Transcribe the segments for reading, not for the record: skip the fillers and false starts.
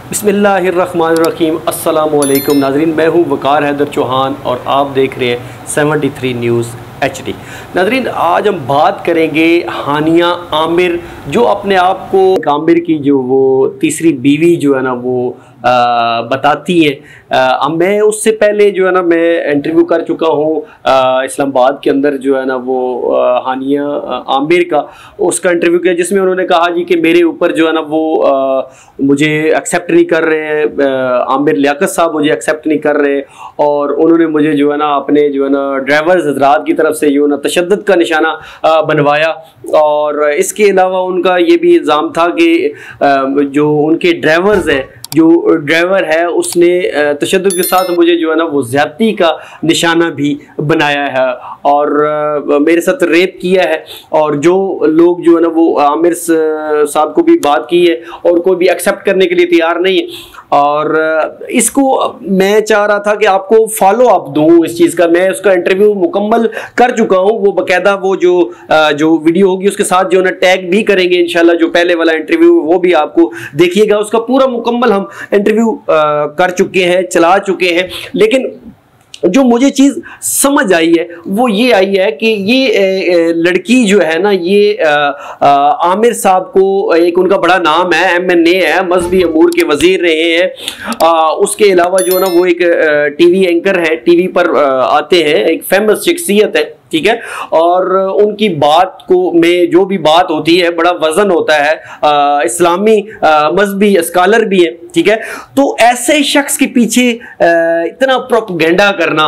बिस्मिल्लाहिर्रहमानिर्रहीम अस्सलामुअलैकुम नाज़रीन, मैं हूँ वकार हैदर चौहान और आप देख रहे हैं 73 न्यूज़ HD। नाज़रीन, आज हम बात करेंगे हानिया आमिर, जो अपने आप को आमिर की जो वो तीसरी बीवी जो है ना वो बताती हैं। मैं उससे पहले जो है ना मैं इंटरव्यू कर चुका हूँ इस्लामाबाद के अंदर जो है ना वो हानिया आमिर का, उसका इंटरव्यू किया जिसमें उन्होंने कहा जी कि मेरे ऊपर जो है ना वो मुझे एक्सेप्ट नहीं कर रहे हैं, आमिर लियाकत साहब मुझे एक्सेप्ट नहीं कर रहे, और उन्होंने मुझे जो है ना अपने जो है ना ड्राइवर्स हजरात की तरफ से जो है ना तशद्दुद का निशाना बनवाया। और इसके अलावा उनका ये भी इल्ज़ाम था कि जो उनके ड्राइवर्स हैं, जो ड्राइवर है उसने तशद्दुद के साथ मुझे जो है ना वो ज़्यादती का निशाना भी बनाया है और मेरे साथ रेप किया है। और जो लोग जो है ना वो आमिर साहब को भी बात की है और कोई भी एक्सेप्ट करने के लिए तैयार नहीं है। और इसको मैं चाह रहा था कि आपको फॉलो अप दूँ इस चीज़ का। मैं उसका इंटरव्यू मुकम्मल कर चुका हूँ, वो बाकायदा वो जो वीडियो होगी उसके साथ जो है ना टैग भी करेंगे इंशाल्लाह। जो पहले वाला इंटरव्यू वो भी आपको देखिएगा, उसका पूरा मुकम्मल हम इंटरव्यू कर चुके हैं, चला चुके हैं। लेकिन जो मुझे चीज़ समझ आई है वो ये आई है कि ये लड़की जो है ना ये आमिर साहब को, एक उनका बड़ा नाम है, MNA है, मजहबी अमूर के वजीर रहे हैं। उसके अलावा जो है ना वो एक टीवी एंकर है, टीवी पर आते हैं, एक फेमस शख्सियत है, ठीक है। और उनकी बात को में जो भी बात होती है बड़ा वजन होता है, इस्लामी मजहबी स्कॉलर भी है, ठीक है। तो ऐसे शख्स के पीछे इतना प्रोपेगेंडा करना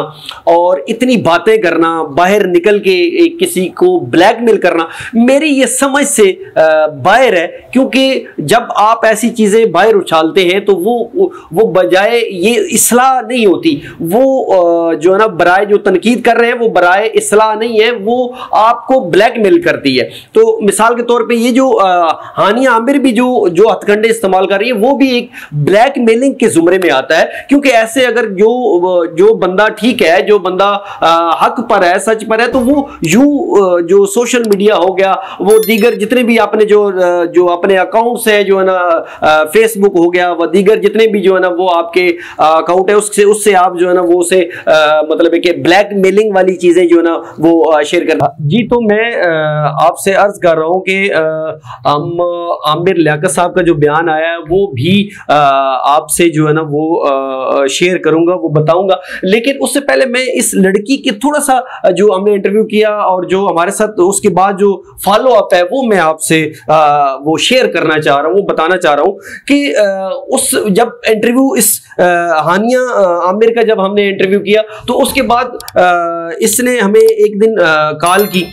और इतनी बातें करना, बाहर निकल के किसी को ब्लैकमेल करना, मेरी ये समझ से बाहर है। क्योंकि जब आप ऐसी चीजें बाहर उछालते हैं तो वो बजाय ये इस्लाह नहीं होती, वो जो है ना बराए जो तनकीद कर रहे हैं वो बराए इस्लाह नहीं है, वो आपको ब्लैकमेल करती है। तो मिसाल के तौर पे ये जो हानिया आमिर भी जो हथकंडे इस्तेमाल कर रही है वो भी एक ब्लैकमेलिंग के जुमरे में आता है। क्योंकि ऐसे अगर जो बंदा ठीक है, जो बंदा हक पर है, सच पर है, तो वो यूं जो सोशल मीडिया हो गया, वो दीगर जितने भी आपने जो अपने अकाउंट्स है जो है ना फेसबुक हो गया, वह दीगर जितने भी जो है ना वो आपके अकाउंट है उससे आप जो है ना वो उसे मतलब है कि ब्लैकमेलिंग वाली चीजें जो है ना वो शेयर करना। जी, तो मैं आपसे अर्ज कर रहा हूं कि आमिर लियाकत साहब का जो बयान आया है वो भी आपसे जो है ना वो शेयर करूंगा, वो बताऊंगा। लेकिन उससे पहले मैं इस लड़की के थोड़ा सा जो हमने इंटरव्यू किया और जो हमारे साथ उसके बाद जो फॉलो अप है वो मैं आपसे वो शेयर करना चाह रहा हूँ, बताना चाह रहा हूँ कि उस जब इंटरव्यू इस हानिया आमिर का जब हमने इंटरव्यू किया तो उसके बाद इसने हमें एक दिन कॉल की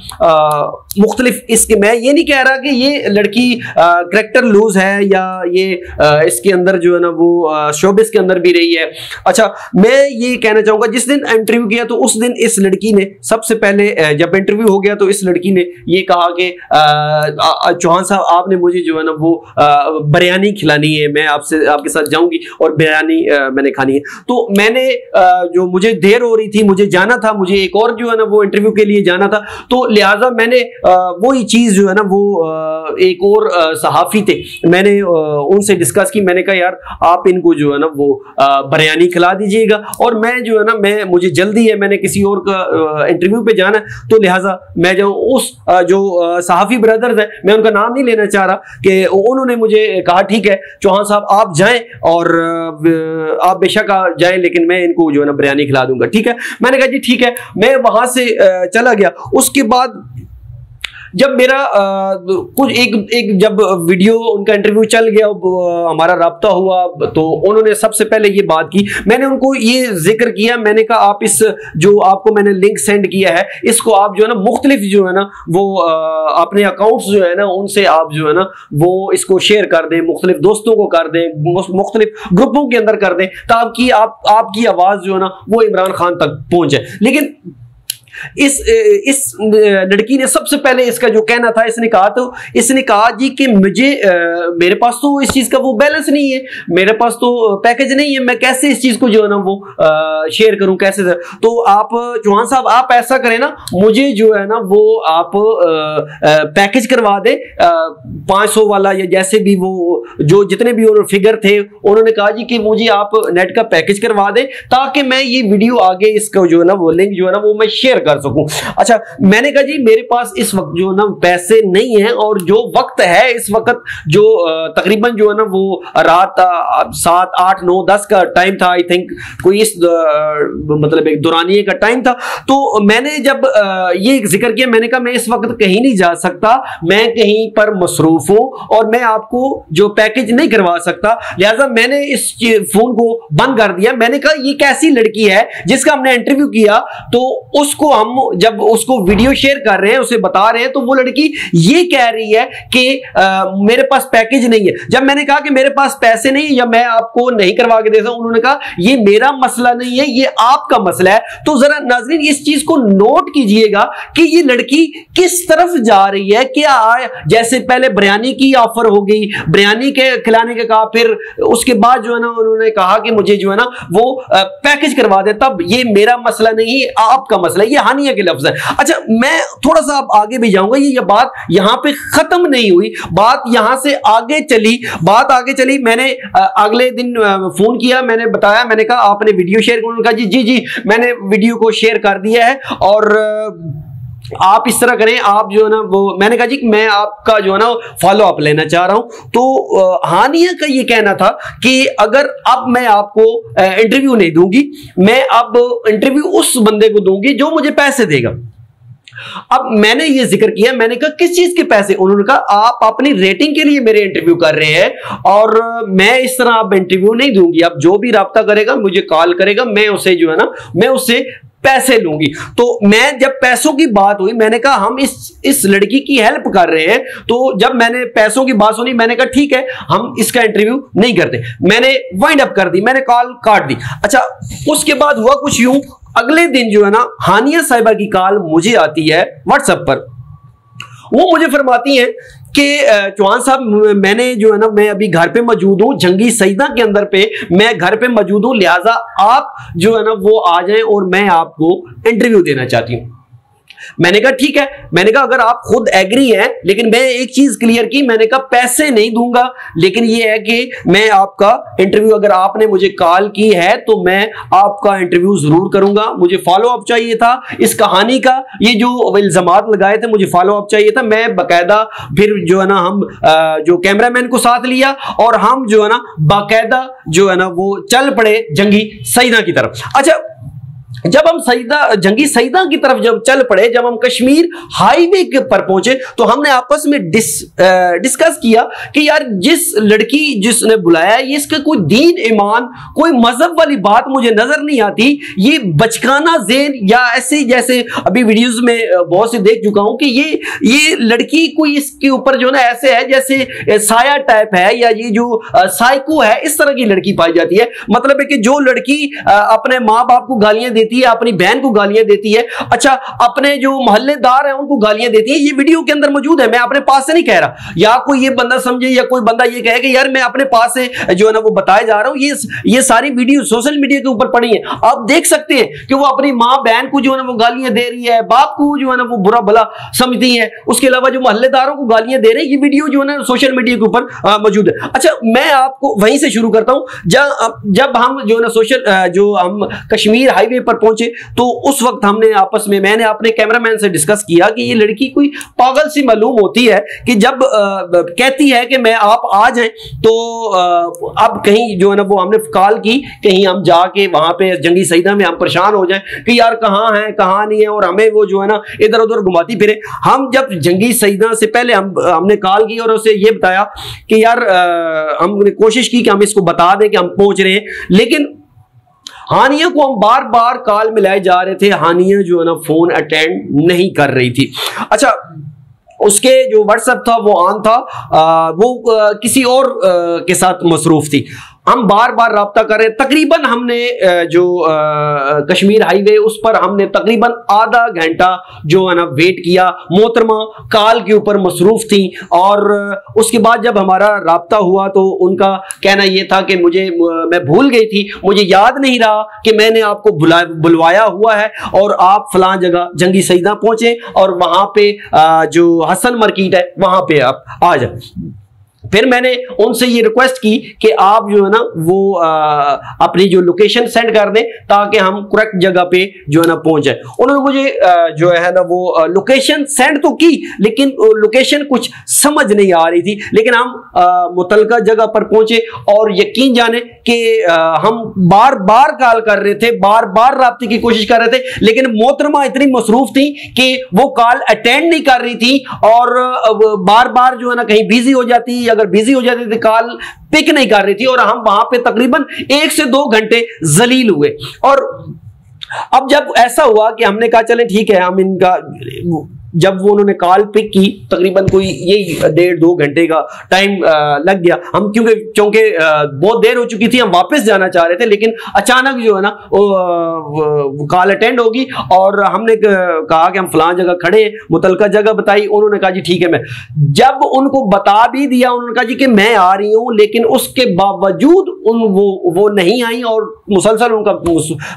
मुख्तलिफ, इसके मैं ये नहीं कह रहा कि ये लड़की करैक्टर लूज है या ये इसके अंदर जो है ना वो शोबिस के अंदर भी रही है। अच्छा, मैं ये कहना चाहूंगा जिस दिन इंटरव्यू किया तो उस दिन इस लड़की ने सबसे पहले जब इंटरव्यू हो गया तो इस लड़की ने ये कहा कि चौहान साहब आपने मुझे जो है ना वो बिरयानी खिलानी है, मैं आपके साथ जाऊंगी और बिरयानी मैंने खानी है। तो मैंने जो मुझे देर हो रही थी, मुझे जाना था, मुझे एक और जो है ना वो इंटरव्यू के लिए जाना था, तो लिहाजा मैंने वही चीज जो है ना वो एक और सहाफी थे, मैंने उनसे डिस्कस की। मैंने कहा यार आप इनको जो है ना वो बिरयानी खिला दीजिएगा और मैं जो है ना मुझे जल्दी है, मैंने किसी और का इंटरव्यू पे जाना है, तो लिहाजा मैं जो उस जो सहाफी ब्रदर्स है, मैं उनका नाम नहीं लेना चाह रहा, कि उन्होंने मुझे कहा ठीक है चौहान साहब आप जाएं और आप बेशक जाएं, लेकिन मैं इनको जो है ना बिरयानी खिला दूंगा, ठीक है। मैंने कहा जी ठीक है, मैं वहां से चला गया। उसके बाद जब मेरा कुछ एक जब वीडियो उनका इंटरव्यू चल गया, हमारा राब्ता हुआ, तो उन्होंने सबसे पहले ये बात की, मैंने उनको ये जिक्र किया, मैंने कहा आप इस जो आपको मैंने लिंक सेंड किया है इसको आप जो है ना मुख्तलिफ जो है ना वो अपने अकाउंट्स जो है ना उनसे आप जो है ना वो इसको शेयर कर दें, मुख्तलिफ दोस्तों को कर दें, मुख्तलिफ ग्रुपों के अंदर कर दें, ताकि आपकी आवाज जो है ना वो इमरान खान तक पहुंचे। लेकिन इस लड़की ने सबसे पहले इसका जो कहना था, इसने कहा जी कि मुझे मेरे पास तो इस चीज का वो बैलेंस नहीं है, मेरे पास तो पैकेज नहीं है, मैं कैसे इस चीज को जो है ना वो शेयर करूं, कैसे। तो आप चौहान साहब आप ऐसा करें ना, मुझे जो है ना वो आप पैकेज करवा दे 500 वाला या जैसे भी वो जो जितने भी फिगर थे, उन्होंने कहा जी कि मुझे आप नेट का पैकेज करवा दे ताकि मैं ये वीडियो आगे इसका जो है ना वो लिंक जो है ना वो मैं शेयर कर सकूं। अच्छा, मैंने कहा जी मेरे पास इस वक्त जो है ना पैसे नहीं है, और जो वक्त है इस वक्त जो तकरीबन जो है ना वो रात 7, 8, 9, 10 का टाइम था, आई थिंक कोई इस मतलब एक दौरानिए का टाइम था। तो मैंने जब ये जिक्र किया, मैंने कहा मैं इस वक्त कहीं नहीं जा सकता, मैं कहीं पर मसरूफ हूं और मैं आपको जो पैकेज नहीं करवा सकता, लिहाजा मैंने इस फोन को बंद कर दिया। मैंने कहा ये कैसी लड़की है जिसका हमने इंटरव्यू किया, तो उसको हम जब उसको वीडियो शेयर कर रहे हैं, उसे बता रहे हैं, तो वो लड़की ये कह रही है कि मेरे पास पैकेज नहीं है। जब मैंने कहा कि मेरे पास पैसे नहीं है या मैं आपको नहीं करवा के देता हूं, उन्होंने कहा ये मेरा मसला नहीं है, ये आपका मसला है। तो जरा नाज़रीन इस चीज को नोट कीजिएगा कि ये लड़की किस तरफ जा रही है। क्या जैसे पहले बिरयानी की ऑफर हो गई, बिरयानी के खिलाने का कहा, फिर उसके बाद जो है ना उन्होंने कहा कि मुझे जो है ना वो पैकेज करवा दे, तब ये मेरा मसला नहीं है, आपका मसला है। ये हानिया के लफ्ज है। अच्छा, मैं थोड़ा सा अब आगे भी जाऊंगा, ये बात यहां पे खत्म नहीं हुई, बात यहां से आगे चली। मैंने अगले दिन फोन किया, मैंने बताया, मैंने कहा आपने वीडियो शेयर कर, उन्होंने कहा जी मैंने वीडियो को शेयर कर दिया है और आप इस तरह करें, आप जो है ना वो, मैंने कहा जी कि मैं आपका जो है ना फॉलो अप लेना चाह रहा हूं। तो हानिया का ये कहना था कि अगर अब मैं आपको इंटरव्यू नहीं दूंगी, मैं अब इंटरव्यू उस बंदे को दूंगी जो मुझे पैसे देगा। अब मैंने ये जिक्र किया, मैंने कहा किस चीज के पैसे? उन्होंने कहा आप अपनी रेटिंग के लिए मेरे इंटरव्यू कर रहे हैं और मैं इस तरह आप इंटरव्यू नहीं दूंगी, आप जो भी राब्ता करेगा, मुझे कॉल करेगा, मैं उसे जो है ना मैं उससे पैसे लूंगी। तो मैं जब पैसों की बात हुई, मैंने कहा हम इस लड़की की हेल्प कर रहे हैं। तो जब मैंने पैसों की बात सुनी, मैंने कहा ठीक है हम इसका इंटरव्यू नहीं करते, मैंने वाइंड अप कर दी, मैंने कॉल काट दी। अच्छा, उसके बाद हुआ कुछ यूं, अगले दिन जो है ना हानिया साहिबा की कॉल मुझे आती है व्हाट्सएप पर। वो मुझे फरमाती हैं कि चौहान साहब मैंने जो है ना मैं अभी घर पे मौजूद हूं, जंगी सईदा के अंदर पे मैं घर पे मौजूद हूं, लिहाजा आप जो है ना वो आ जाएं और मैं आपको इंटरव्यू देना चाहती हूं। मैंने कहा ठीक है, मैंने कहा अगर आप खुद एग्री हैं, लेकिन मैं एक चीज क्लियर की, मैंने कहा पैसे नहीं दूंगा, लेकिन ये है कि मैं आपका इंटरव्यू, अगर आपने मुझे कॉल की है तो मैं आपका इंटरव्यू जरूर करूंगा। मुझे फॉलो अप चाहिए था इस कहानी का, ये जो इल्जामात लगाए थे मुझे फॉलो अप चाहिए था। मैं बाकायदा फिर जो है ना हम जो कैमरामैन को साथ लिया और हम जो है ना बाकायदा जो है ना वो चल पड़े जंगी सईदा की तरफ। अच्छा, जब हम जंगी सईदा की तरफ जब चल पड़े, जब हम कश्मीर हाईवे के पर पहुंचे, तो हमने आपस में डिस्कस किया कि यार जिस लड़की जिसने बुलाया ये इसका कोई दीन ईमान कोई मजहब वाली बात मुझे नजर नहीं आती। ये बचकाना ज़ेन या ऐसे जैसे अभी वीडियोस में बहुत से देख चुका हूं कि ये लड़की कोई इसके ऊपर जो ना ऐसे है जैसे साया टाइप है, या ये जो साइको है, इस तरह की लड़की पाई जाती है। मतलब है कि जो लड़की अपने माँ बाप को गालियां देती है, अपनी बहन को गालियां देती है, अच्छा अपने जो मोहल्लेदार हैं उनको गालियां देती है। ये वीडियो के अंदर मौजूद है, मैं अपने पास से नहीं कह रहा, या कोई ये बंदा समझे या कोई बंदा ये कहे कि यार मैं अपने पास से जो है ना वो बताया जा रहा हूं। ये सारी वीडियो सोशल मीडिया के ऊपर पड़ी है, आप देख सकते हैं कि वो अपनी मां बहन को जो है ना वो गालियां दे रही है, बाप को जो है ना वो बुरा भला समझती है, उसके अलावा जो मोहल्लेदारों को गालियां दे रहे हैं। ये वीडियो जो है ना सोशल मीडिया के ऊपर मौजूद है। अच्छा, मैं आपको वहीं से शुरू करता हूं। जब हम जो है ना जो हम कश्मीर हाईवे पर पहुंचे, तो उस वक्त मैंने अपने कैमरामैन से डिस्कस किया कि ये लड़की कोई पागल सी मालूम होती है कि जब कहती है कि मैं आप आ जाएं, तो अब कहीं जो है ना वो हमने कॉल की कहीं हम जाके वहां पे जंगी सईदा में हम परेशान हो जाएं कि यार कहां है कहां नहीं है, और हमें वो जो है ना इधर उधर घुमाती फिरे। हम जब जंगी सईदा से पहले हमने कॉल की और उसे ये बताया कि यार हमने कोशिश की कि हम इसको बता दें कि हम पहुंच रहे हैं, लेकिन हानिया को हम बार बार कॉल मिलाए जा रहे थे, हानिया जो है ना फोन अटेंड नहीं कर रही थी। अच्छा, उसके जो व्हाट्सएप था वो ऑन था, वो किसी और के साथ मसरूफ थी। हम बार बार राब्ता कर रहे हैं। तकरीबन हमने जो कश्मीर हाईवे उस पर हमने तकरीबन आधा घंटा जो है ना वेट किया। मोहतरमा कॉल के ऊपर मसरूफ थी और उसके बाद जब हमारा राब्ता हुआ तो उनका कहना यह था कि मैं भूल गई थी, मुझे याद नहीं रहा कि मैंने आपको बुलवाया हुआ है और आप फलां जगह जंगी सईदा पहुंचे और वहां पे जो हसन मार्केट है वहां पे आप आ जाए। फिर मैंने उनसे ये रिक्वेस्ट की कि आप जो है ना वो अपनी जो लोकेशन सेंड कर दें ताकि हम करेक्ट जगह पे जो है ना पहुंच जाए। उन्होंने मुझे जो है ना वो लोकेशन सेंड तो की लेकिन लोकेशन कुछ समझ नहीं आ रही थी। लेकिन हम मुतलका जगह पर पहुंचे और यकीन जाने कि हम बार बार कॉल कर रहे थे, बार बार राब्ते की कोशिश कर रहे थे, लेकिन मोहतरमा इतनी मसरूफ थी कि वो कॉल अटेंड नहीं कर रही थी और बार बार जो है ना कहीं बिजी हो जाती, अगर बिजी हो जाती थी कॉल पिक नहीं कर रही थी और हम वहां पे तकरीबन 1 से 2 घंटे जलील हुए। और अब जब ऐसा हुआ कि हमने कहा चले ठीक है, हम इनका जब वो उन्होंने कॉल पिक की तकरीबन कोई यही 1.5-2 घंटे का टाइम लग गया। हम क्योंकि बहुत देर हो चुकी थी, हम वापस जाना चाह रहे थे, लेकिन अचानक जो है ना वो कॉल अटेंड होगी और हमने कहा कि हम फलां जगह खड़े हैं, मुतलका जगह बताई। उन्होंने कहा जी ठीक है। मैं जब उनको बता भी दिया, उन्होंने कहा जी कि मैं आ रही हूं, लेकिन उसके बावजूद वो नहीं आई और मुसलसल उनका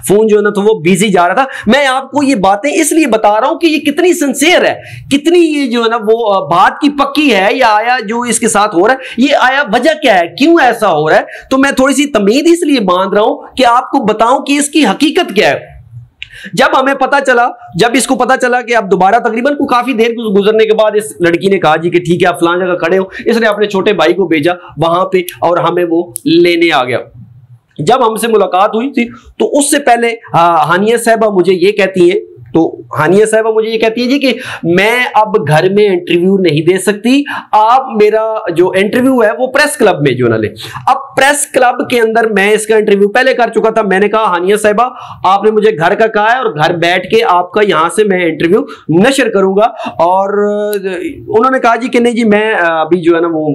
फोन जो है ना तो वो बिजी जा रहा था। मैं आपको ये बातें इसलिए बता रहा हूं कि ये कितनी सिंसियर है, कितनी ये जो है ना वो बात की पक्की है। या आया जो इसके साथ हो रहा है, ये आया वजह क्या है, क्यों ऐसा हो रहा है, तो मैं थोड़ी सी तमीद इसलिए बांध रहा हूं कि आपको बताऊं कि इसकी हकीकत क्या है। जब हमें पता चला, जब इसको पता चला कि अब दोबारा तकरीबन को काफी देर गुजरने के बाद इस लड़की ने कहा जी कि ठीक है आप फलां जगह खड़े हो, इसने अपने छोटे भाई को भेजा वहां पे और हमें वो लेने आ गया। जब हमसे मुलाकात हुई थी तो उससे पहले हानिया साहबा मुझे ये कहती हैं, तो हानिया साहबा मुझे ये कहती है जी कि मैं अब घर में इंटरव्यू नहीं दे सकती, आप मेरा जो इंटरव्यू है वो प्रेस क्लब में जो ना ले। अब प्रेस क्लब के अंदर मैं इसका इंटरव्यू पहले कर चुका था। मैंने कहा हानिया साहबा आपने मुझे घर का कहा है और घर बैठ के आपका यहां से मैं इंटरव्यू नशर करूंगा। और उन्होंने कहा जी कि नहीं जी मैं अभी जो है ना वो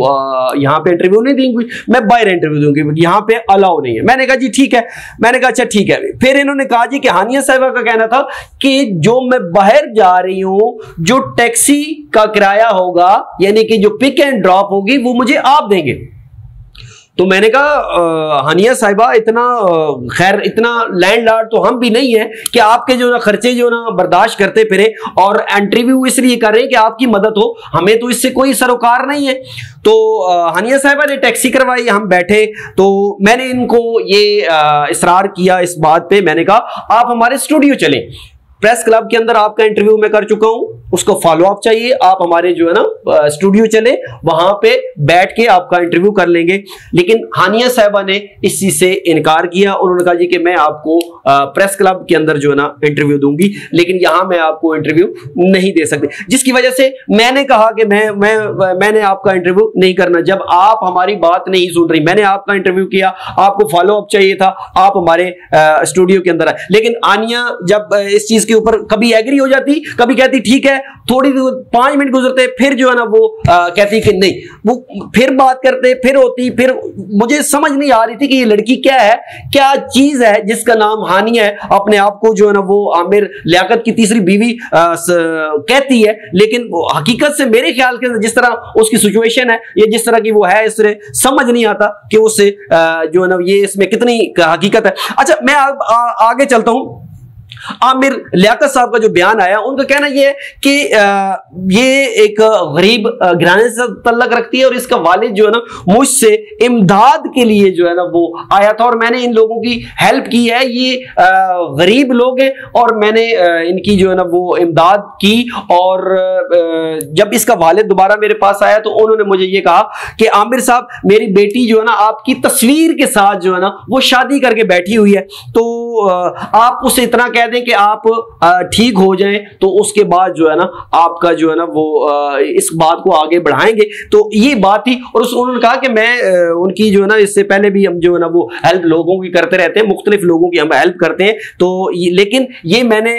यहां पे इंटरव्यू नहीं दूंगी, मैं बाहर इंटरव्यू दूंगी, यहां पे अलाउ नहीं है। मैंने कहा जी ठीक है। मैंने कहा अच्छा ठीक है। फिर इन्होंने कहा जी कि हानिया साहबा का कहना था कि जो मैं बाहर जा रही हूं, जो टैक्सी का किराया होगा यानी कि जो पिक एंड ड्रॉप होगी वो मुझे आप देंगे। तो मैंने कहा हानिया साहिबा इतना खैर इतना लैंडलॉर्ड तो हम भी नहीं है कि आपके जो ना खर्चे जो ना बर्दाश्त करते फिरे और इंटरव्यू इसलिए कर रहे हैं कि आपकी मदद हो, हमें तो इससे कोई सरोकार नहीं है। तो हानिया साहिबा ने टैक्सी करवाई, हम बैठे तो मैंने इनको ये इसरार किया इस बात पे, मैंने कहा आप हमारे स्टूडियो चलें, प्रेस क्लब के अंदर आपका इंटरव्यू मैं कर चुका हूं, उसको फॉलो अप चाहिए, आप हमारे जो है ना स्टूडियो चले, वहां पे बैठ के आपका इंटरव्यू कर लेंगे। लेकिन हानिया साहिबा ने इस चीज से इनकार किया। उन्होंने कहा जी कि मैं आपको प्रेस क्लब के अंदर जो है ना इंटरव्यू दूंगी, लेकिन यहां मैं आपको इंटरव्यू नहीं दे सकती। जिसकी वजह से मैंने कहा कि मैंने आपका इंटरव्यू नहीं करना। जब आप हमारी बात नहीं सुन रही, मैंने आपका इंटरव्यू किया, आपको फॉलो अप चाहिए था, आप हमारे स्टूडियो के अंदर आए। लेकिन आनिया जब इस चीज के ऊपर कभी एग्री हो जाती, कभी कहती ठीक है, थोड़ी 5 मिनट गुजरते फिर जो है ना वो कहती कि नहीं, वो फिर बात करते, फिर होती, फिर मुझे समझ नहीं आ रही थी कि ये लड़की क्या है, क्या चीज है जिसका नाम हानिया है, अपने आप को जो है ना वो आमिर लियाकत की तीसरी बीवी कहती है। लेकिन हकीकत से मेरे ख्याल के जिस तरह उसकी सिचुएशन है, ये जिस तरह की वो है, इससे समझ नहीं आता कि उससे जो है ना ये इसमें कितनी हकीकत है। अच्छा मैं आगे चलता हूं। आमिर लियाकत साहब का जो बयान आया, उनका कहना यह है कि ये एक गरीब घराने से तल्लक रखती है और इसका वालिद जो है ना मुझसे इमदाद के लिए जो है ना वो आया था और मैंने इन लोगों की हेल्प की है। ये गरीब लोग हैं और मैंने इनकी जो है ना वो इमदाद की। और जब इसका वालिद दोबारा मेरे पास आया तो उन्होंने मुझे ये कहा कि आमिर साहब मेरी बेटी जो है ना आपकी तस्वीर के साथ जो है ना वो शादी करके बैठी हुई है। तो आप उसे इतना कह दें कि आप ठीक हो जाएं, तो उसके बाद जो है ना आपका जो है ना वो इस बात को आगे बढ़ाएंगे। तो ये बात थी। और उन्होंने कहा कि मैं उनकी जो है ना इससे पहले भी हम जो है ना वो हेल्प लोगों की करते रहते हैं, मुख्तलिफ लोगों की हम हेल्प करते हैं। तो लेकिन ये मैंने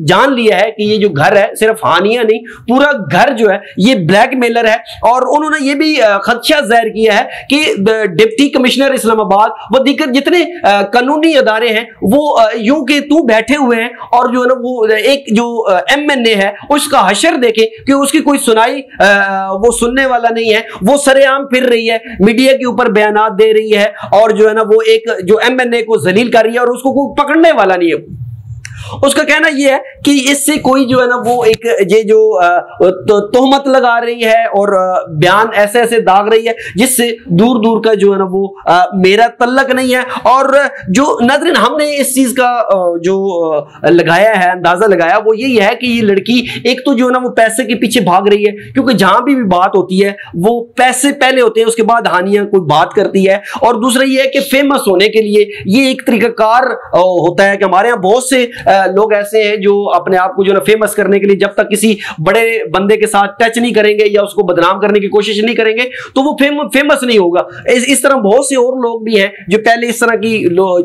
जान लिया है कि ये जो घर है सिर्फ हानिया नहीं, पूरा घर जो है ये ब्लैकमेलर है। और उन्होंने ये भी खदशा जाहिर किया है कि डिप्टी कमिश्नर इस्लामाबाद व दीगर जितने कानूनी अदारे हैं वो यूं के तू बैठे हुए हैं और जो है ना वो एक जो MNA है उसका हशर देखे कि उसकी कोई सुनाई वो सुनने वाला नहीं है। वो सरेआम फिर रही है, मीडिया के ऊपर बयानात दे रही है और जो है ना वो एक जो MNA को जलील कर रही है और उसको कोई पकड़ने वाला नहीं है। उसका कहना यह है कि इससे कोई जो है ना वो एक ये जो तोहमत लगा रही है और बयान ऐसे ऐसे दाग रही है जिससे दूर दूर का जो है ना वो मेरा तल्लक नहीं है। और जो नाज़रीन हमने इस चीज का जो लगाया है, अंदाजा लगाया, वो यही है कि ये लड़की एक तो जो है ना वो पैसे के पीछे भाग रही है, क्योंकि जहां भी बात होती है वो पैसे पहले होते हैं, उसके बाद हानिया कोई बात करती है। और दूसरा ये है कि फेमस होने के लिए ये एक तरीकाकार होता है कि हमारे यहाँ बहुत से लोग ऐसे हैं जो अपने आप को जो ना फेमस करने के लिए जब तक किसी बड़े बंदे के साथ टच नहीं करेंगे या उसको बदनाम करने की कोशिश नहीं करेंगे तो वो फेमस नहीं होगा। इस तरह बहुत से और लोग भी हैं जो पहले इस तरह की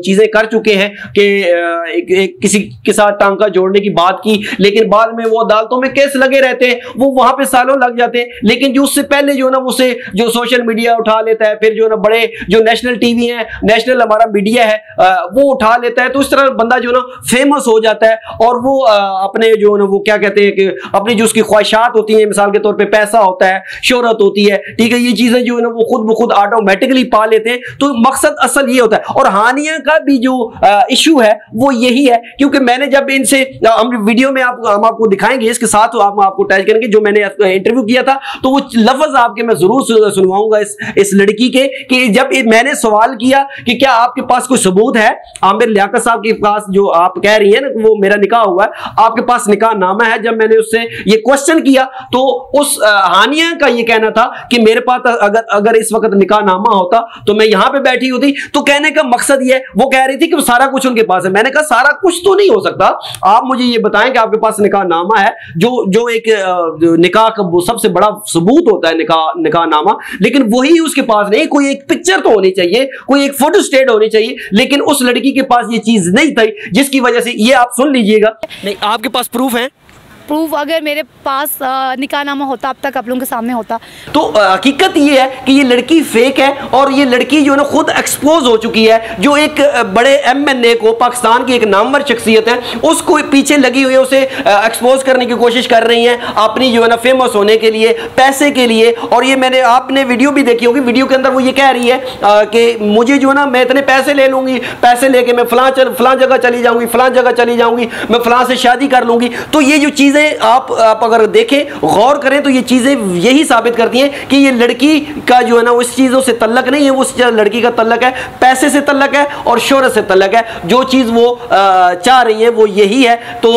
चीजें कर चुके हैं कि किसी के साथ टांका जोड़ने की बात की, लेकिन बाद में वो अदालतों में केस लगे रहते हैं, वो वहां पे सालों लग जाते हैं। लेकिन जो उससे पहले जो है ना उसे जो सोशल मीडिया उठा लेता है, फिर जो है ना बड़े जो नेशनल टीवी है, नेशनल हमारा मीडिया है, वो उठा लेता है, तो इस तरह बंदा जो है ना फेमस हो जाता है। और वो अपने जो ना वो क्या कहते हैं कि अपनी जो उसकी ख्वाहिशात होती हैं, मिसाल के तौर पे पैसा होता है, शोहरत होती है, ठीक है, ये चीजें जो है ना वो खुद ब खुद ऑटोमेटिकली पा लेते हैं। तो मकसद असल ये होता है। और हानिया का भी जो इशू है वो यही है, क्योंकि मैंने जब इनसे हम वीडियो में हम आपको दिखाएंगे, इसके साथ हम आपको टैग करेंगे जो मैंने इंटरव्यू किया था, तो वो लफ्ज आपके मैं जरूर सुनवाऊंगा इस लड़की के, कि जब मैंने सवाल किया कि क्या आपके पास कोई सबूत है आमिर लियाकत साहब के पास, जो आप कह रही है ना वो मेरा निकाह हुआ है, आपके पास निकाह नामा है, जब मैंने उससे ये क्वेश्चन किया तो उस हानिया का ये कहना था कि मेरे पास अगर इस वक्त निकाह नामा होता तो मैं यहां पे बैठी होती। तो कहने का मकसद ये, वो कह रही थी कि सारा कुछ उनके पास है। मैंने कहा सारा कुछ तो नहीं हो सकता, आप मुझे ये बताएं कि आपके पास निकाह नामा है, जो एक निकाह का सबसे बड़ा सबूत होता है निकाह नामा, लेकिन वही उसके पास नहीं। कोई एक पिक्चर तो होनी चाहिए, कोई एक फोटो स्टेट होनी चाहिए, लेकिन उस लड़की के पास ये चीज नहीं थी, जिसकी वजह से ये आप सुन लीजिएगा। नहीं, आपके पास प्रूफ है? प्रूफ अगर मेरे पास निकाहनामा होता अब तक आप लोगों के सामने होता। तो हकीकत ये है कि ये लड़की फेक है और ये लड़की जो है ना खुद एक्सपोज हो चुकी है। जो एक बड़े MNA को, पाकिस्तान की एक नामवर शख्सियत है, उसको पीछे लगी हुई है, उसे एक्सपोज करने की कोशिश कर रही है अपनी जो है ना फेमस होने के लिए, पैसे के लिए। और ये मैंने आपने वीडियो भी देखी होगी, वीडियो के अंदर वो ये कह रही है कि मुझे जो है ना मैं इतने पैसे ले लूंगी, पैसे लेके मैं फलां जगह चली जाऊंगी, फलां जगह चली जाऊंगी, मैं फलां से शादी कर लूंगी। तो ये जो चीजें आप अगर देखें, गौर करें, तो ये चीजें यही साबित करती हैं कि ये लड़की का जो है ना उस चीजों से तल्लक नहीं है, वो लड़की का तल्लक है पैसे से तल्लक है और शोहरत से तल्लक है। जो चीज वो चाह रही है वो यही है। तो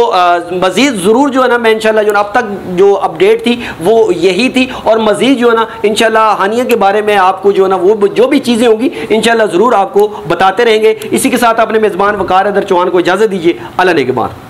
मजीद जरूर जो है ना मैं इंशाल्लाह जो अब तक जो अपडेट थी वो यही थी, और मजीद जो है ना इंशाल्लाह हानिया के बारे में आपको जो है ना वो जो भी चीजें होंगी इंशाल्लाह जरूर आपको बताते रहेंगे। इसी के साथ अपने मेजबान वकार हैदर चौहान को इजाजत दीजिए। अल्लाह ने के बाद।